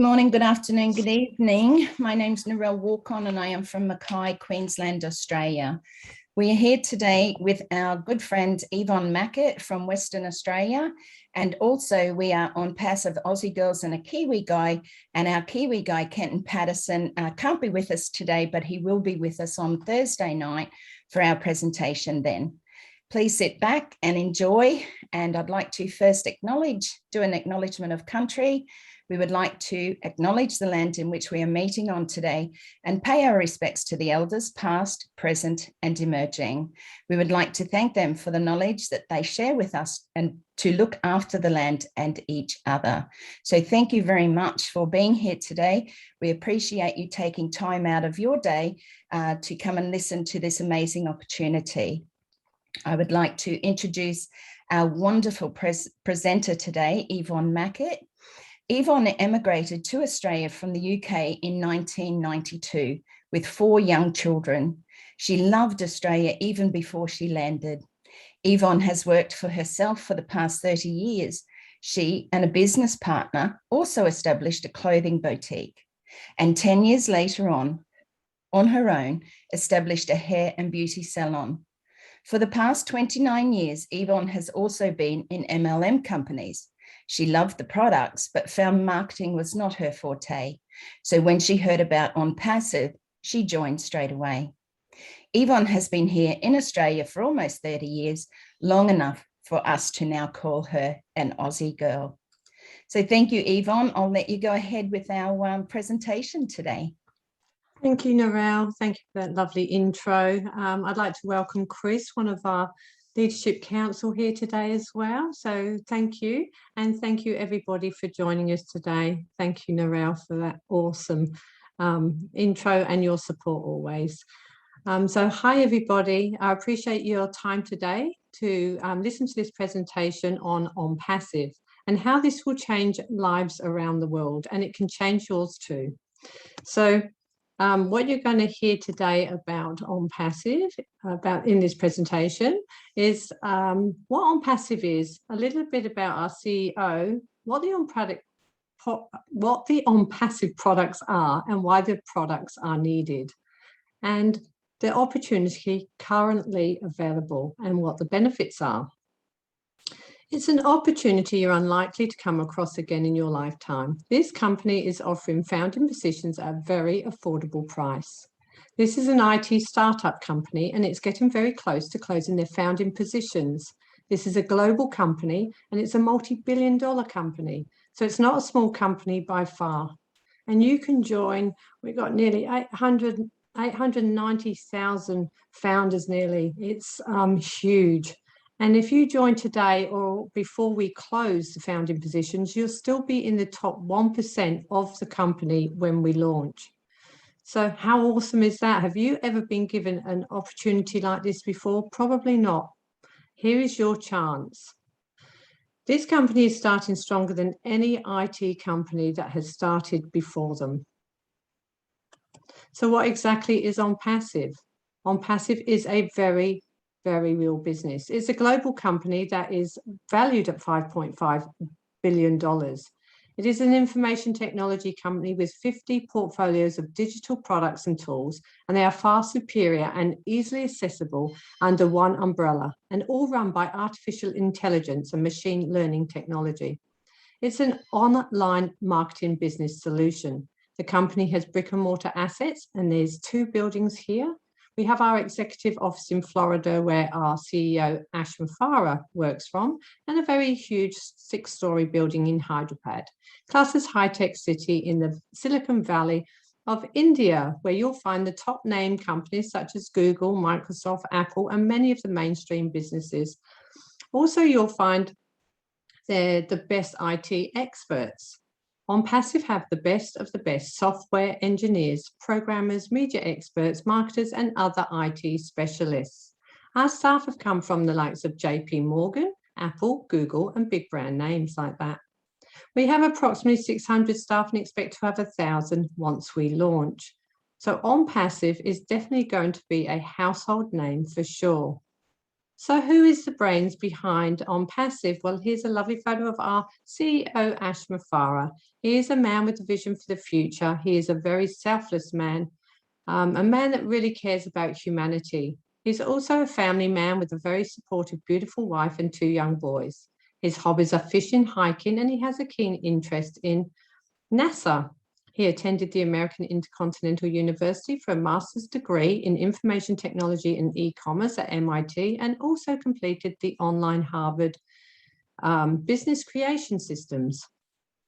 Good morning, good afternoon, good evening. My name's Narelle Walk-On and I am from Mackay, Queensland, Australia. We are here today with our good friend Yvonne Mackett from Western Australia, and also we are on Passive Aussie Girls and a Kiwi guy, and our Kiwi guy Kenton Patterson can't be with us today, but he will be with us on Thursday night for our presentation then. Please sit back and enjoy, and I'd like to first do an acknowledgement of country. We would like to acknowledge the land in which we are meeting on today and pay our respects to the elders past, present and emerging. We would like to thank them for the knowledge that they share with us and to look after the land and each other. So thank you very much for being here today. We appreciate you taking time out of your day to come and listen to this amazing opportunity. I would like to introduce our wonderful presenter today, Yvonne Mackett. Yvonne emigrated to Australia from the UK in 1992 with 4 young children. She loved Australia even before she landed. Yvonne has worked for herself for the past 30 years. She and a business partner also established a clothing boutique, and 10 years later on her own, established a hair and beauty salon. For the past 29 years, Yvonne has also been in MLM companies. She loved the products, but found marketing was not her forte. So when she heard about On Passive, she joined straight away. Yvonne has been here in Australia for almost 30 years, long enough for us to now call her an Aussie girl. So thank you, Yvonne. I'll let you go ahead with our presentation today. Thank you, Narelle. Thank you for that lovely intro. I'd like to welcome Chris, one of our Leadership Council, here today as well. So thank you. And thank you everybody for joining us today. Thank you, Narelle, for that awesome intro and your support always. So hi everybody, I appreciate your time today to listen to this presentation on Passive and how this will change lives around the world, and it can change yours too. So what you're going to hear today about On Passive, in this presentation, is what On Passive is, a little bit about our CEO, what the On Passive products are and why the products are needed, and the opportunity currently available and what the benefits are. It's an opportunity you're unlikely to come across again in your lifetime. This company is offering founding positions at a very affordable price. This is an IT startup company and it's getting very close to closing their founding positions. This is a global company and it's a multi-billion-dollar company. So it's not a small company by far. And you can join, we've got nearly 890,000 founders nearly. It's huge. And if you join today or before we close the founding positions, you'll still be in the top 1% of the company when we launch. So how awesome is that? Have you ever been given an opportunity like this before? Probably not. Here is your chance. This company is starting stronger than any IT company that has started before them. So what exactly is On Passive? On Passive is a very real business. It's a global company that is valued at $5.5 billion. It is an information technology company with 50 portfolios of digital products and tools, and they are far superior and easily accessible under one umbrella, and all run by artificial intelligence and machine learning technology. It's an online marketing business solution. The company has brick and mortar assets, and there's 2 buildings here. We have our executive office in Florida where our CEO Ashwin Farah works from, and a very huge 6-story building in Hyderabad, plus this high-tech city in the Silicon Valley of India, where you'll find the top name companies such as Google, Microsoft, Apple, and many of the mainstream businesses. Also, you'll find they're the best IT experts. On Passive have the best of the best software engineers, programmers, media experts, marketers, and other IT specialists. Our staff have come from the likes of JP Morgan, Apple, Google, and big brand names like that. We have approximately 600 staff and expect to have 1,000 once we launch. So On Passive is definitely going to be a household name for sure. So who is the brains behind OnPassive? Well, here's a lovely photo of our CEO, Ash Mafara. He is a man with a vision for the future. He is a very selfless man, a man that really cares about humanity. He's also a family man with a very supportive, beautiful wife and 2 young boys. His hobbies are fishing, hiking, and he has a keen interest in NASA. He attended the American Intercontinental University for a master's degree in information technology and e-commerce at MIT, and also completed the online Harvard business creation systems.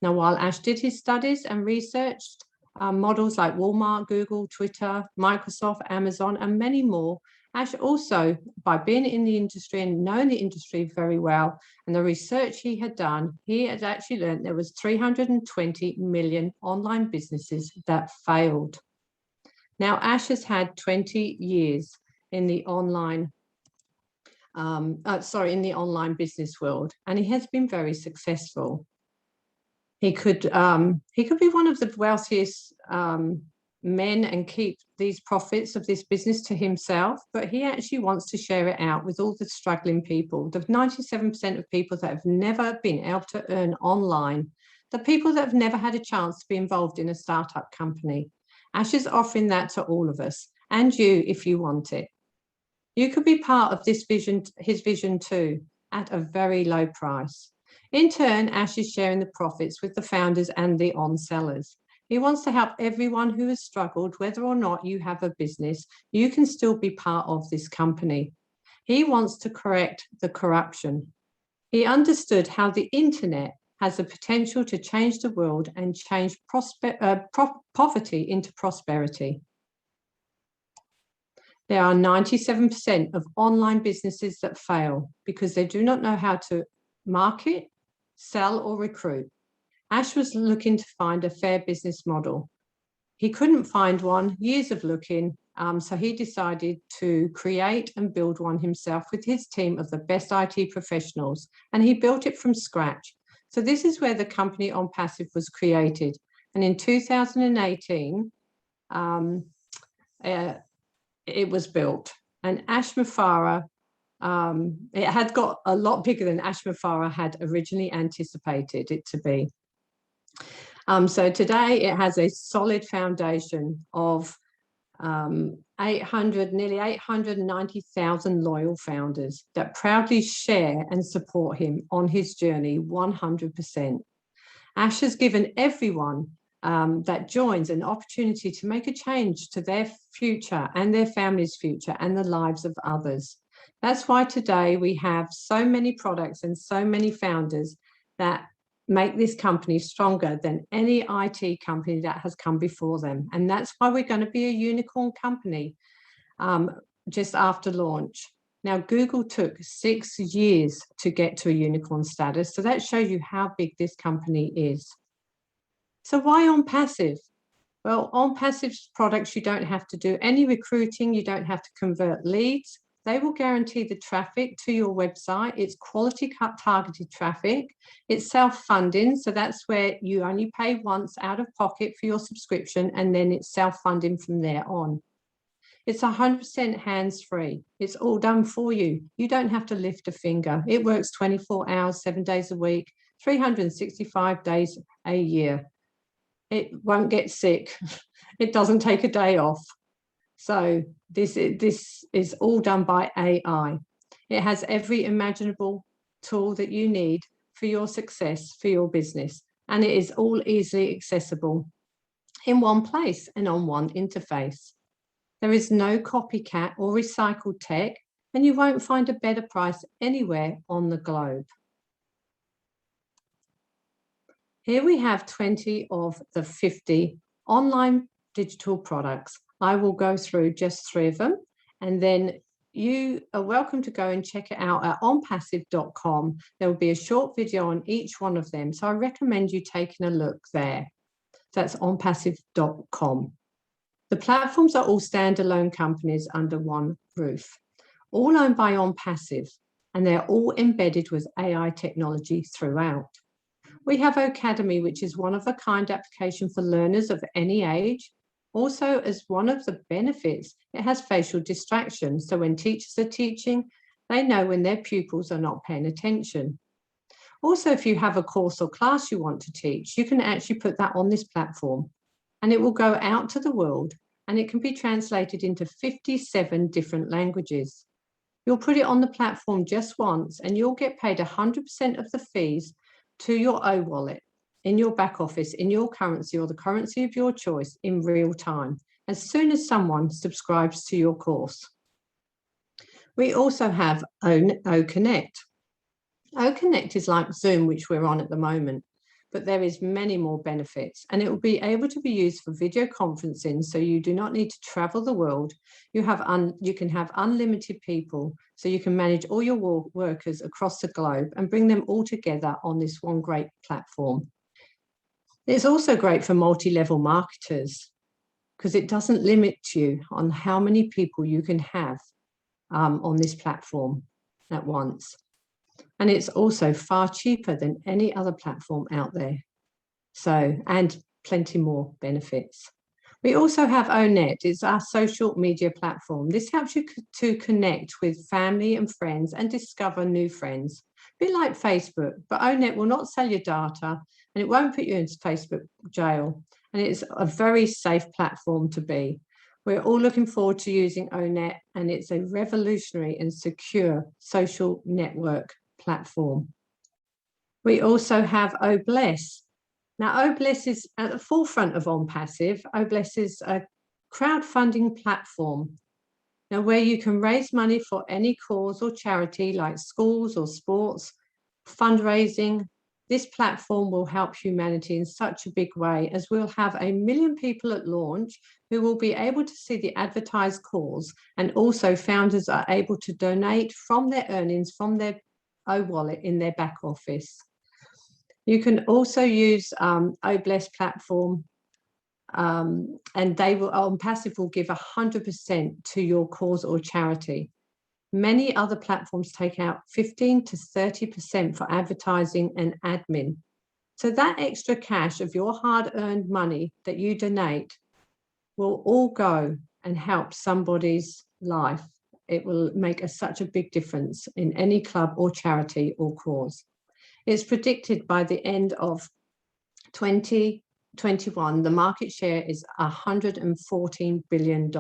Now, while Ash did his studies and researched models like Walmart, Google, Twitter, Microsoft, Amazon, and many more, Ash also, by being in the industry and knowing the industry very well, and the research he had done, he had actually learned there was 320 million online businesses that failed. Now, Ash has had 20 years in the online, in the online business world, and he has been very successful. He could be one of the wealthiest men and keep these profits of this business to himself, but he actually wants to share it out with all the struggling people, the 97% of people that have never been able to earn online, the people that have never had a chance to be involved in a startup company. Ash is offering that to all of us, and you if you want it. You could be part of this vision, his vision too, at a very low price. In turn, Ash is sharing the profits with the founders and the on-sellers. He wants to help everyone who has struggled, whether or not you have a business, you can still be part of this company. He wants to correct the corruption. He understood how the internet has the potential to change the world and change poverty into prosperity. There are 97% of online businesses that fail because they do not know how to market, sell, or recruit. Ash was looking to find a fair business model. He couldn't find one, years of looking, so he decided to create and build one himself with his team of the best IT professionals, and he built it from scratch. So this is where the company OnPassive was created. And in 2018, it was built. And Ash Mafara, it had got a lot bigger than Ash Mafara had originally anticipated it to be. So today it has a solid foundation of nearly 890,000 loyal founders that proudly share and support him on his journey 100%. Ash has given everyone that joins an opportunity to make a change to their future and their family's future and the lives of others. That's why today we have so many products and so many founders that make this company stronger than any IT company that has come before them. And that's why we're going to be a unicorn company just after launch. Now, Google took 6 years to get to a unicorn status. So that shows you how big this company is. So why OnPassive? Well, OnPassive's products, you don't have to do any recruiting. You don't have to convert leads. They will guarantee the traffic to your website. It's quality targeted traffic. It's self-funding. So that's where you only pay once out of pocket for your subscription, and then it's self-funding from there on. It's 100% hands-free. It's all done for you. You don't have to lift a finger. It works 24 hours, 7 days a week, 365 days a year. It won't get sick. It doesn't take a day off. So this is all done by AI. It has every imaginable tool that you need for your success, for your business. And it is all easily accessible in one place and on one interface. There is no copycat or recycled tech, and you won't find a better price anywhere on the globe. Here we have 20 of the 50 online digital products. I will go through just 3 of them, and then you are welcome to go and check it out at onpassive.com. There will be a short video on each one of them. So I recommend you taking a look there. That's onpassive.com. The platforms are all standalone companies under one roof, all owned by OnPassive, and they're all embedded with AI technology throughout. We have Academy, which is one-of-a-kind application for learners of any age. Also, as one of the benefits, it has facial distraction. So when teachers are teaching, They know when their pupils are not paying attention. Also, if you have a course or class you want to teach, you can actually put that on this platform and it will go out to the world and it can be translated into 57 different languages. You'll put it on the platform just once and you'll get paid 100% of the fees to your wallet in your back office, in your currency or the currency of your choice in real time, as soon as someone subscribes to your course. We also have OConnect. OConnect is like Zoom, which we're on at the moment, but there is many more benefits and it will be able to be used for video conferencing. So you do not need to travel the world. You can have unlimited people. So you can manage all your workers across the globe and bring them all together on this one great platform. It's also great for multi-level marketers because it doesn't limit you on how many people you can have on this platform at once. And it's also far cheaper than any other platform out there. So, and plenty more benefits. We also have ONet. It's our social media platform. This helps you to connect with family and friends and discover new friends. A bit like Facebook, but ONet will not sell your data and it won't put you into Facebook jail. And it's a very safe platform to be. We're all looking forward to using ONet, and it's a revolutionary and secure social network platform. We also have OBless. Now, OBless is at the forefront of OnPassive. OBless is a crowdfunding platform now where you can raise money for any cause or charity like schools or sports, fundraising. This platform will help humanity in such a big way, as we'll have 1 million people at launch who will be able to see the advertised cause, and also founders are able to donate from their earnings from their wallet in their back office. You can also use OBless platform and they will, OnPassive will give 100% to your cause or charity. Many other platforms take out 15 to 30% for advertising and admin. So that extra cash of your hard-earned money that you donate will all go and help somebody's life. It will make such a big difference in any club or charity or cause. It's predicted by the end of 2021, the market share is $114 billion.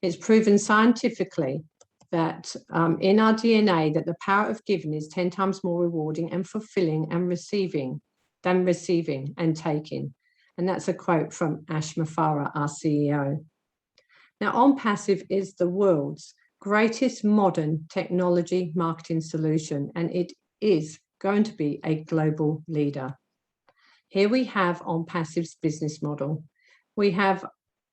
It's proven scientifically that in our DNA that the power of giving is 10 times more rewarding and fulfilling and receiving than receiving and taking. And that's a quote from Ash Mafara, our CEO. Now, OnPassive is the world's greatest modern technology marketing solution, and it is going to be a global leader. Here we have OnPassive's business model. We have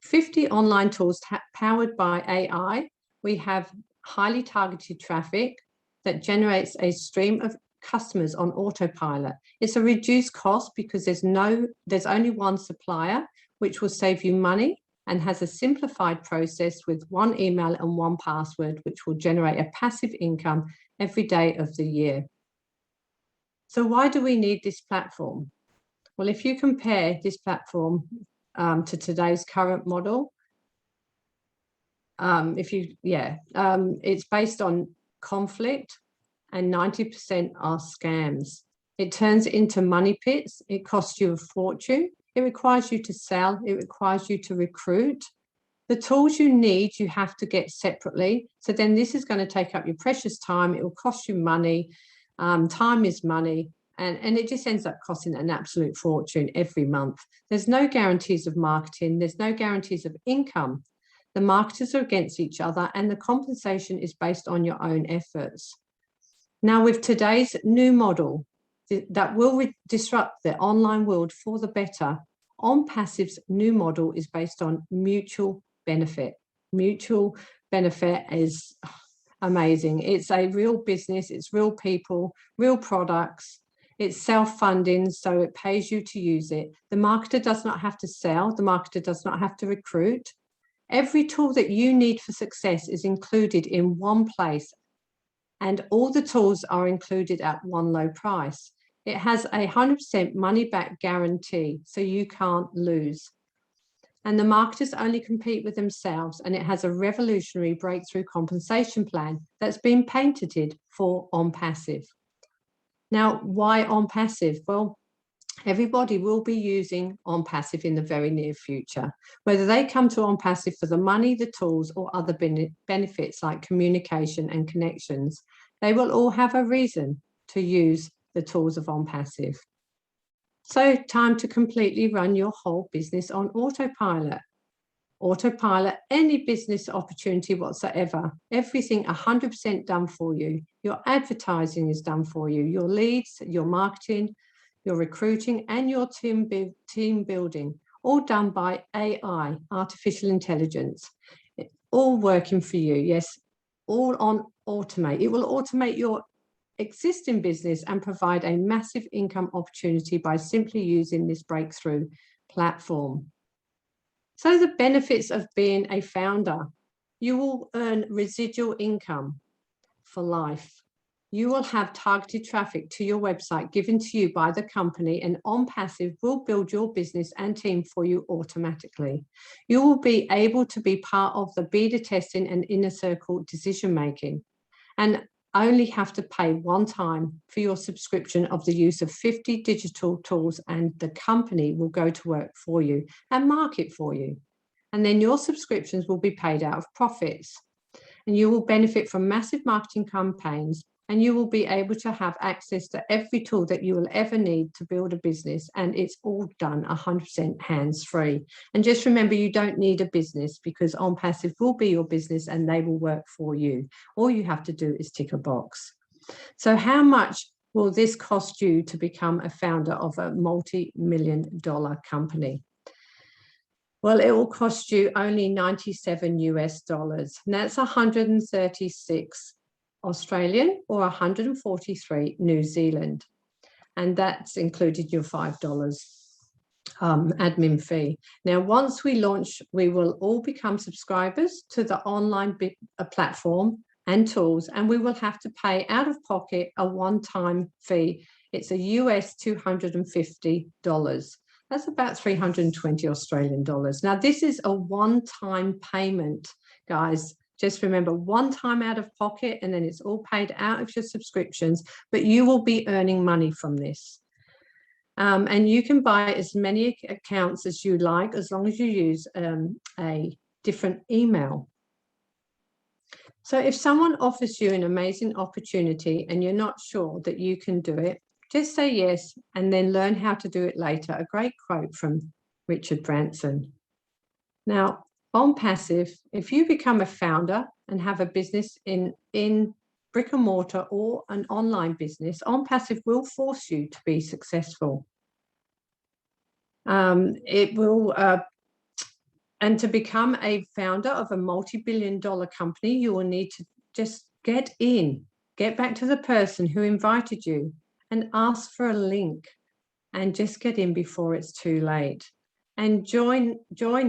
50 online tools powered by AI. We have highly targeted traffic that generates a stream of customers on autopilot. It's a reduced cost because there's only one supplier, which will save you money, and has a simplified process with one email and one password, which will generate a passive income every day of the year. So why do we need this platform? Well, if you compare this platform to today's current model, it's based on conflict and 90% are scams. It turns into money pits. It costs you a fortune. It requires you to sell. It requires you to recruit. The tools you need, you have to get separately. So then this is going to take up your precious time. It will cost you money. Time is money. And it just ends up costing an absolute fortune every month. There's no guarantees of marketing. There's no guarantees of income. The marketers are against each other and the compensation is based on your own efforts. Now, with today's new model that will disrupt the online world for the better, OnPassive's new model is based on mutual benefit. Mutual benefit is amazing. It's a real business. It's real people, real products. It's self-funding, so it pays you to use it. The marketer does not have to sell. The marketer does not have to recruit. Every tool that you need for success is included in one place, and all the tools are included at one low price. It has a 100% money back guarantee, so you can't lose. And the marketers only compete with themselves, and it has a revolutionary breakthrough compensation plan that's been patented for OnPassive. Now, why OnPassive? Well, everybody will be using OnPassive in the very near future, whether they come to OnPassive for the money, the tools, or other benefits like communication and connections. They will all have a reason to use the tools of OnPassive. So, time to completely run your whole business on autopilot. Autopilot, any business opportunity whatsoever, everything 100% done for you. Your advertising is done for you, your leads, your marketing, your recruiting, and your team building, all done by AI, artificial intelligence, all working for you. Yes, all on automate. It will automate your existing business and provide a massive income opportunity by simply using this breakthrough platform. So the benefits of being a founder: you will earn residual income for life. You will have targeted traffic to your website given to you by the company, and OnPassive will build your business and team for you automatically. You will be able to be part of the beta testing and inner circle decision making, and only have to pay one time for your subscription of the use of 50 digital tools, and the company will go to work for you and market for you. And then your subscriptions will be paid out of profits, and you will benefit from massive marketing campaigns, and you will be able to have access to every tool that you will ever need to build a business, and it's all done 100% hands-free. And just remember, you don't need a business, because OnPassive will be your business and they will work for you. All you have to do is tick a box. So how much will this cost you to become a founder of a multi-million-dollar company? Well, it will cost you only $97 US. And that's 136 Australian or 143 New Zealand. And that's included your $5 admin fee. Now, once we launch, we will all become subscribers to the online platform and tools, and we will have to pay out of pocket a one-time fee. It's a US $250. That's about 320 Australian dollars. Now, this is a one-time payment, guys. Just remember, one time out of pocket, and then it's all paid out of your subscriptions, but you will be earning money from this. And you can buy as many accounts as you like, as long as you use a different email. So if someone offers you an amazing opportunity and you're not sure that you can do it, just say yes and then learn how to do it later. A great quote from Richard Branson. Now, OnPassive, if you become a founder and have a business in brick and mortar or an online business, OnPassive will force you to be successful. It will, and to become a founder of a multi-billion-dollar company, you will need to just get back to the person who invited you and ask for a link, and just get in before it's too late. And join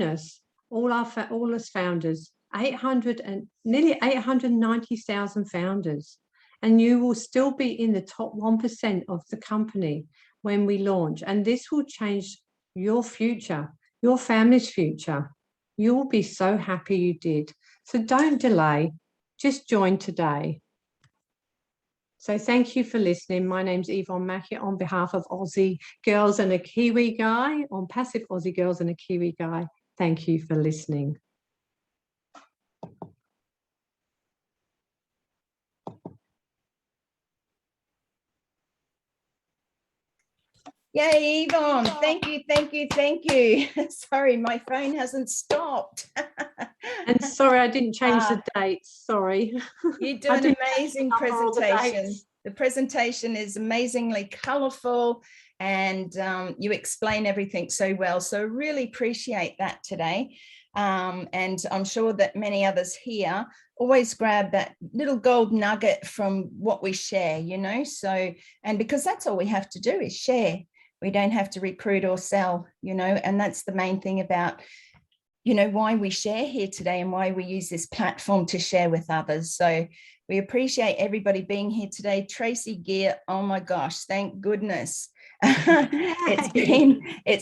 us. All us founders, nearly 890,000 founders, and you will still be in the top 1% of the company when we launch. And this will change your future, your family's future. You will be so happy you did. So don't delay, just join today. So thank you for listening. My name's Yvonne Mackett on behalf of Aussie Girls and a Kiwi Guy, OnPassive Aussie Girls and a Kiwi Guy. Thank you for listening. Yay, Yvonne. Thank you, thank you, thank you. Sorry, my phone hasn't stopped. And sorry, I didn't change the dates. Sorry. You do an amazing presentation. The presentation is amazingly colourful, and you explain everything so well. So really appreciate that today. And I'm sure that many others here always grab that little gold nugget from what we share, you know. So, and because that's all we have to do is share. We don't have to recruit or sell, you know, and that's the main thing about, you know, why we share here today and why we use this platform to share with others. So we appreciate everybody being here today. Tracy Gear, oh my gosh, thank goodness. It's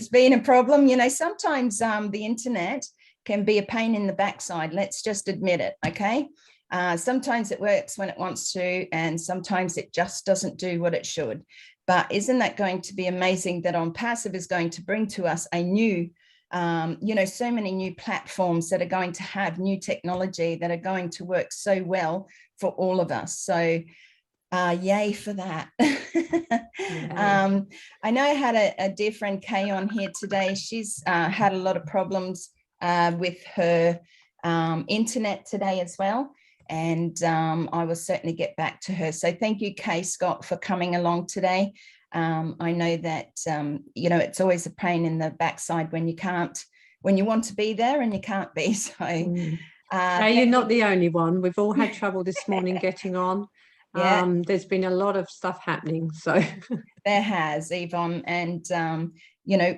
been a problem. You know, sometimes the internet can be a pain in the backside. Let's just admit it. Okay. Sometimes it works when it wants to, and sometimes it just doesn't do what it should. But isn't that going to be amazing that On Passive is going to bring to us a new, you know, so many new platforms that are going to have new technology that are going to work so well for all of us. So yay for that. I know I had a dear friend Kay on here today. She's had a lot of problems with her internet today as well. And I will certainly get back to her. So thank you, Kay Scott, for coming along today. I know that, you know, it's always a pain in the backside when you can't, when you want to be there and you can't be. So you're not the only one. We've all had trouble this morning getting on. Yeah. There's been a lot of stuff happening. So there has, Yvonne. And, you know,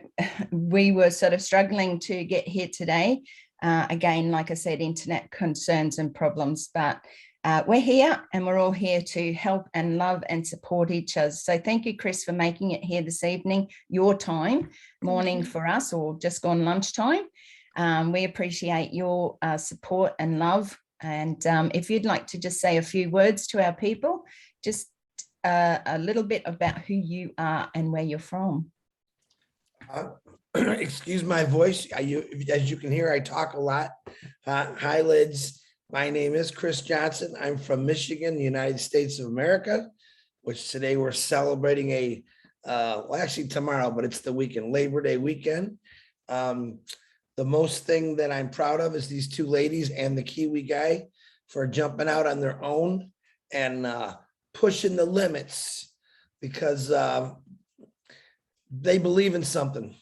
we were sort of struggling to get here today. Again, like I said, internet concerns and problems, but we're here and we're all here to help and love and support each other. So thank you, Chris, for making it here this evening, your time, morning for us, or just gone lunchtime. We appreciate your support and love. And if you'd like to just say a few words to our people, just a little bit about who you are and where you're from. Excuse my voice. As you can hear, I talk a lot. Hi, Lids. My name is Chris Johnson. I'm from Michigan, the United States of America, which today we're celebrating a, well, actually tomorrow, but it's the weekend, Labor Day weekend. The most thing that I'm proud of is these two ladies and the Kiwi guy for jumping out on their own and pushing the limits because they believe in something.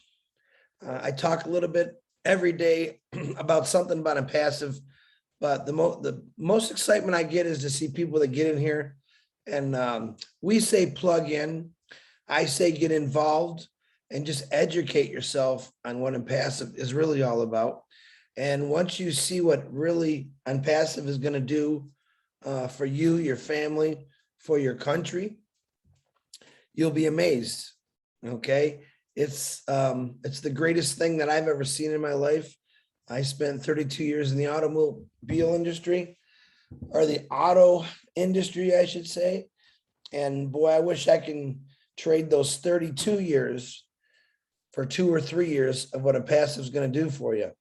I talk a little bit every day about something about On Passive, but the most excitement I get is to see people that get in here and we say plug in, I say get involved and just educate yourself on what On Passive is really all about. And once you see what really On Passive is going to do for you, your family, for your country, you'll be amazed. Okay. It's the greatest thing that I've ever seen in my life. I spent 32 years in the automobile industry, or the auto industry, I should say. And boy, I wish I can trade those 32 years for 2 or 3 years of what On Passive is going to do for you.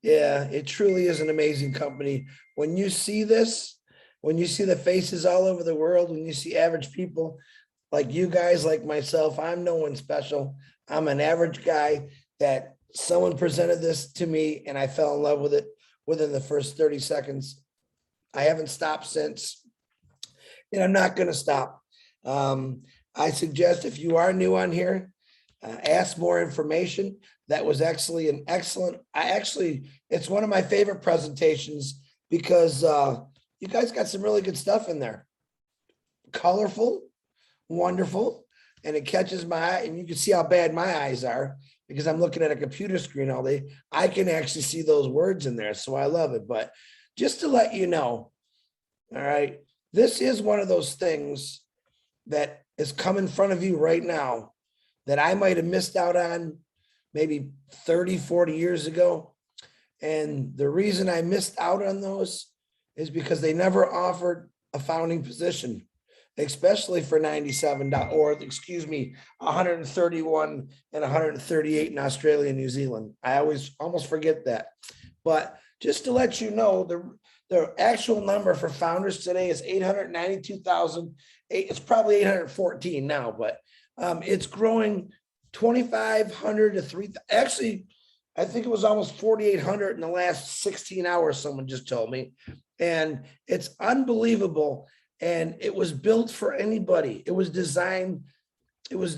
Yeah, it truly is an amazing company. When you see this, when you see the faces all over the world, when you see average people like you guys, like myself, I'm no one special. I'm an average guy that someone presented this to me and I fell in love with it within the first 30 seconds. I haven't stopped since, and I'm not going to stop. I suggest if you are new on here, ask more information. That was actually an excellent, it's one of my favorite presentations because you guys got some really good stuff in there. Colorful, wonderful, and it catches my eye, and you can see how bad my eyes are because I'm looking at a computer screen all day. I can actually see those words in there, so I love it. But just to let you know, all right, this is one of those things that is come in front of you right now that I might have missed out on maybe 30, 40 years ago. And the reason I missed out on those is because they never offered a founding position, especially for 97, or excuse me, 131 and 138 in Australia and New Zealand. I almost forget that. But just to let you know, the actual number for founders today is 892,000. It's probably 814 now, but it's growing 2,500 to 3,000. Actually, I think it was almost 4,800 in the last 16 hours, someone just told me. And it's unbelievable. And it was built for anybody. It was designed, it was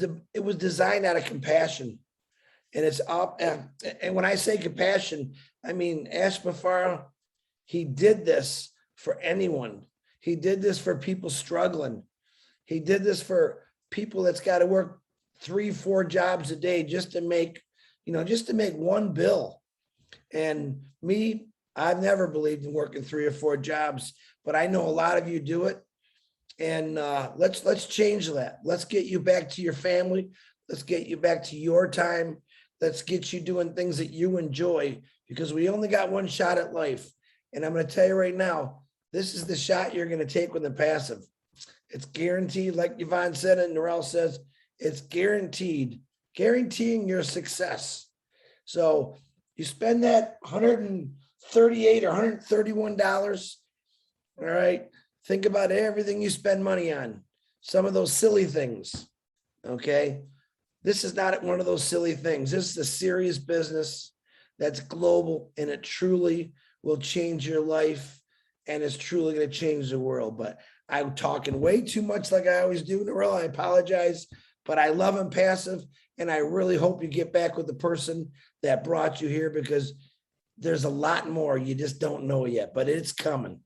designed out of compassion. And it's up. And when I say compassion, I mean, Ash Mafara, he did this for anyone. He did this for people struggling. He did this for people that's got to work 3-4 jobs a day just to make, just to make one bill. And me, I've never believed in working 3 or 4 jobs, but I know a lot of you do it. And let's change that. Let's get you back to your family. Let's get you back to your time. Let's get you doing things that you enjoy, because we only got one shot at life. And I'm going to tell you right now, this is the shot you're going to take with the passive. It's guaranteed, like Yvonne said and Narelle says, it's guaranteed, guaranteeing your success. So you spend that $138 or $131. All right. Think about everything you spend money on. Some of those silly things. Okay. This is not one of those silly things. This is a serious business that's global, and it truly will change your life, and it's truly going to change the world. But I'm talking way too much like I always do, Narelle. I apologize, but I love OnPassive, and I really hope you get back with the person that brought you here, because there's a lot more you just don't know yet, but it's coming.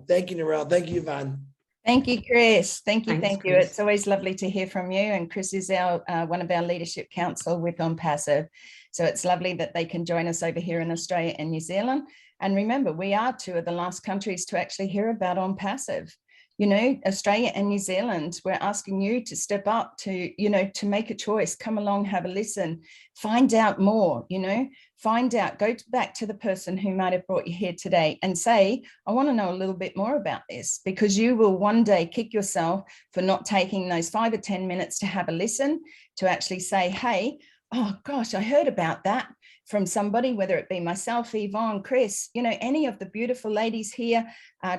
Thank you, Narelle. Thank you, Yvonne. Thank you, Chris. Thank you. Thanks, Thank you. Chris. It's always lovely to hear from you. And Chris is our one of our leadership council with OnPassive. So it's lovely that they can join us over here in Australia and New Zealand. And remember, we are two of the last countries to actually hear about OnPassive. You know, Australia and New Zealand, we're asking you to step up to, you know, to make a choice, come along, have a listen, find out more, you know, find out, go back to the person who might have brought you here today and say, I want to know a little bit more about this, because you will one day kick yourself for not taking those 5 or 10 minutes to have a listen, to actually say, hey, oh gosh, I heard about that from somebody, whether it be myself, Yvonne, Chris, you know, any of the beautiful ladies here,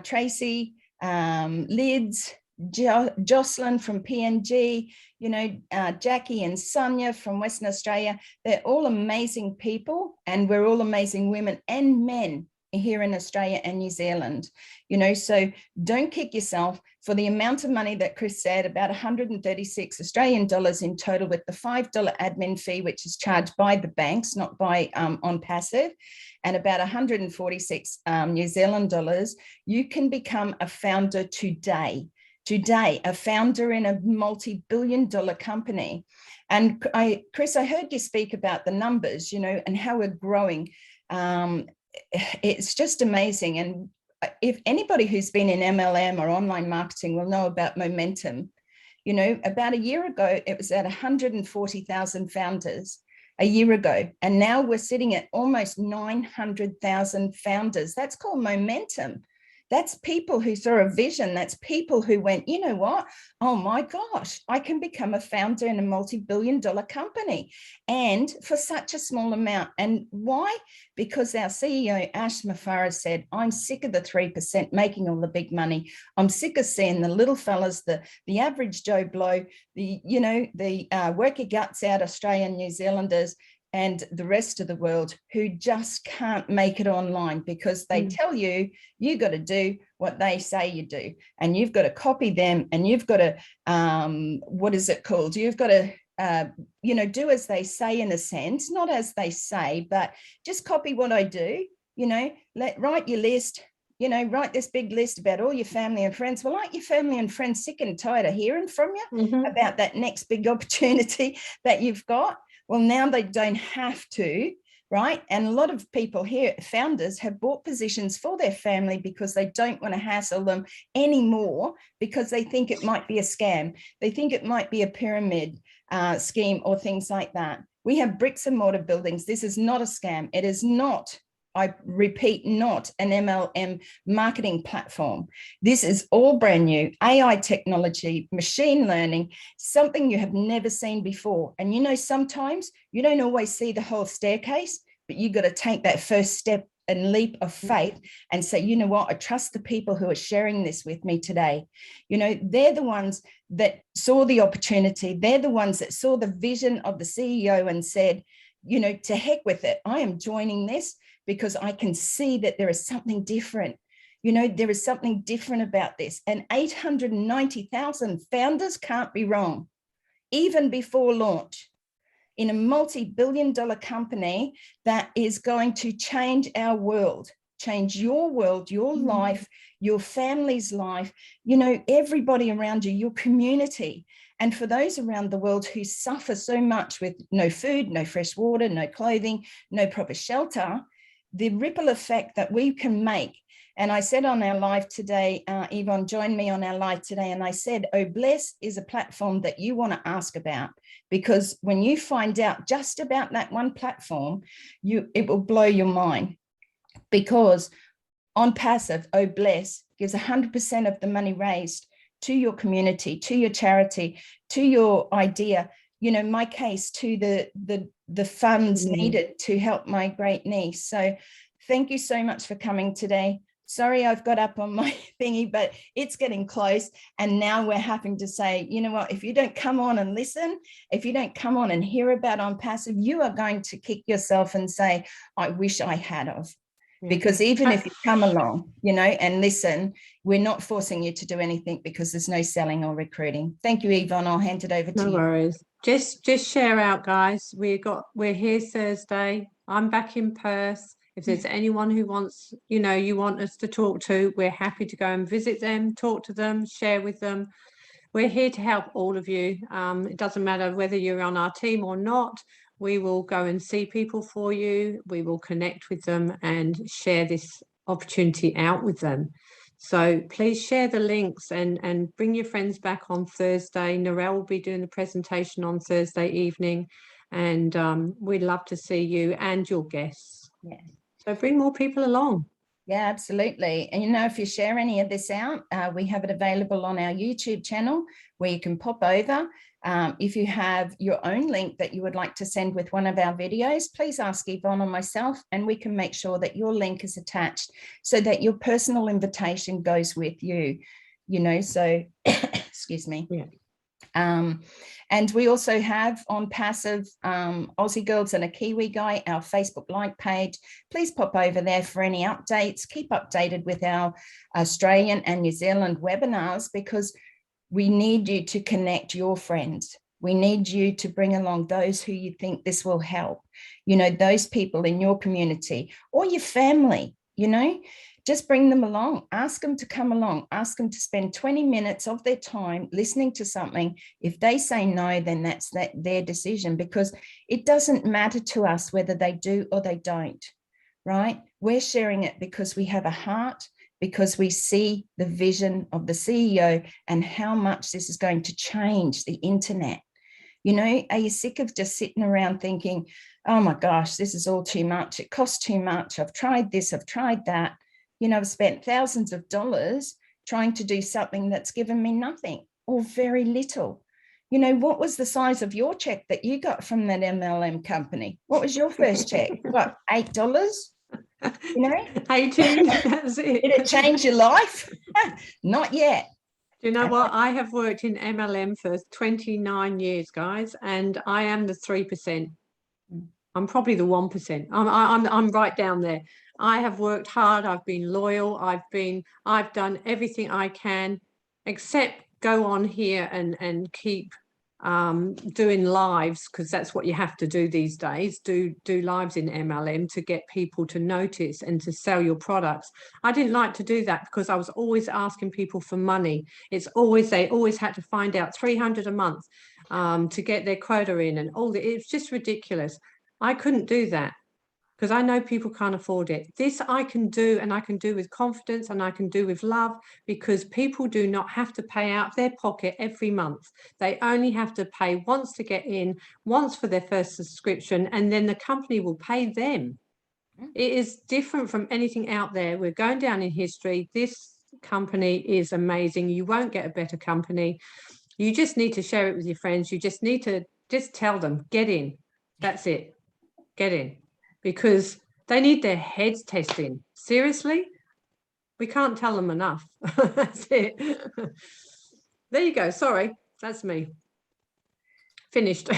Tracy, Lids, Jocelyn from PNG, you know, Jackie and Sonia from Western Australia. They're all amazing people, and we're all amazing women and men here in Australia and New Zealand, you know, so don't kick yourself for the amount of money that Chris said, about 136 Australian dollars in total, with the $5 admin fee, which is charged by the banks, not by OnPassive, and about 146 New Zealand dollars. You can become a founder today, a founder in a multi-billion-dollar company. And Chris, I heard you speak about the numbers, you know, and how we're growing. It's just amazing. And if anybody who's been in MLM or online marketing will know about momentum, you know, about a year ago, it was at 140,000 founders a year ago. And now we're sitting at almost 900,000 founders. That's called momentum. That's people who saw a vision. That's people who went, you know what? Oh my gosh, I can become a founder in a multi-billion-dollar company, and for such a small amount. And why? Because our CEO, Ash Mafara, said, I'm sick of the 3% making all the big money. I'm sick of seeing the little fellas, the average Joe Blow, the work your guts out Australian New Zealanders and the rest of the world who just can't make it online, because they tell you, you got to do what they say you do, and you've got to copy them, and you've got to, what is it called? You've got to, do as they say, in a sense, not as they say, but just copy what I do, you know, write your list, you know, write this big list about all your family and friends. Well, aren't your family and friends sick and tired of hearing from you about that next big opportunity that you've got? Well, now they don't have to, right? And a lot of people here, founders, have bought positions for their family because they don't want to hassle them anymore, because they think it might be a scam. They think it might be a pyramid scheme or things like that. We have bricks and mortar buildings. This is not a scam. It is not, I repeat, not an MLM marketing platform. This is all brand new, AI technology, machine learning, something you have never seen before. And you know, sometimes you don't always see the whole staircase, but you got to take that first step and leap of faith and say, you know what, I trust the people who are sharing this with me today. You know, they're the ones that saw the opportunity. They're the ones that saw the vision of the CEO and said, you know, to heck with it. I am joining this because I can see that there is something different. You know, there is something different about this. And 890,000 founders can't be wrong, even before launch, in a multi-billion-dollar company that is going to change our world, change your world, your life, your family's life, you know, everybody around you, your community. And for those around the world who suffer so much with no food, no fresh water, no clothing, no proper shelter, the ripple effect that we can make. And I said on our live today, Yvonne joined me on our live today, and I said, Oh Bless is a platform that you want to ask about, because when you find out just about that one platform, it will blow your mind. Because on passive, Oh Bless gives 100% of the money raised to your community, to your charity, to your idea, you know, my case, to the funds needed to help my great niece. So thank you so much for coming today. Sorry, I've got up on my thingy, but it's getting close. And now we're having to say, you know what, if you don't come on and listen, if you don't come on and hear about On Passive, you are going to kick yourself and say, I wish I had of. Because even if you come along, you know, and listen, we're not forcing you to do anything, because there's no selling or recruiting. Thank you, Yvonne. I'll hand it over to you. No worries. Just share out, guys. We're here Thursday. I'm back in Perth. If there's anyone who wants, you know, you want us to talk to, we're happy to go and visit them, talk to them, share with them. We're here to help all of you. It doesn't matter whether you're on our team or not. We will go and see people for you. We will connect with them and share this opportunity out with them. So please share the links and bring your friends back on Thursday. Narelle will be doing the presentation on Thursday evening, and we'd love to see you and your guests. Yeah. So bring more people along. Yeah, absolutely. And, you know, if you share any of this out, we have it available on our YouTube channel where you can pop over. If you have your own link that you would like to send with one of our videos, please ask Yvonne or myself, and we can make sure that your link is attached so that your personal invitation goes with you, you know, so, excuse me. Yeah. And we also have On Passive Aussie Girls and a Kiwi Guy, our Facebook like page. Please pop over there for any updates. Keep updated with our Australian and New Zealand webinars, because we need you to connect your friends. We need you to bring along those who you think this will help, you know, those people in your community or your family, you know. Just bring them along, ask them to come along, ask them to spend 20 minutes of their time listening to something. If they say no, then that's their decision, because it doesn't matter to us whether they do or they don't, right? We're sharing it because we have a heart, because we see the vision of the CEO and how much this is going to change the internet. You know, are you sick of just sitting around thinking, oh my gosh, this is all too much, it costs too much, I've tried this, I've tried that. You know, I've spent thousands of dollars trying to do something that's given me nothing or very little. You know, what was the size of your check that you got from that MLM company? What was your first check? What, $8? You know, 18, that's it. Did it change your life? Not yet. Do you know what? I have worked in MLM for 29 years, guys, and I am the 3%. I'm probably the 1%. I'm right down there. I have worked hard. I've been loyal. I've done everything I can, except go on here and keep doing lives, because that's what you have to do these days. Do lives in MLM to get people to notice and to sell your products. I didn't like to do that because I was always asking people for money. They always had to find out $300 a month to get their quota in, and all that. It's just ridiculous. I couldn't do that because I know people can't afford it. This I can do, and I can do with confidence, and I can do with love, because people do not have to pay out of their pocket every month. They only have to pay once to get in, once for their first subscription, and then the company will pay them. It is different from anything out there. We're going down in history. This company is amazing. You won't get a better company. You just need to share it with your friends. You just need to just tell them, get in. That's it. Get in. Because they need their heads testing. Seriously? We can't tell them enough. That's it. There you go. Sorry, that's me. Finished.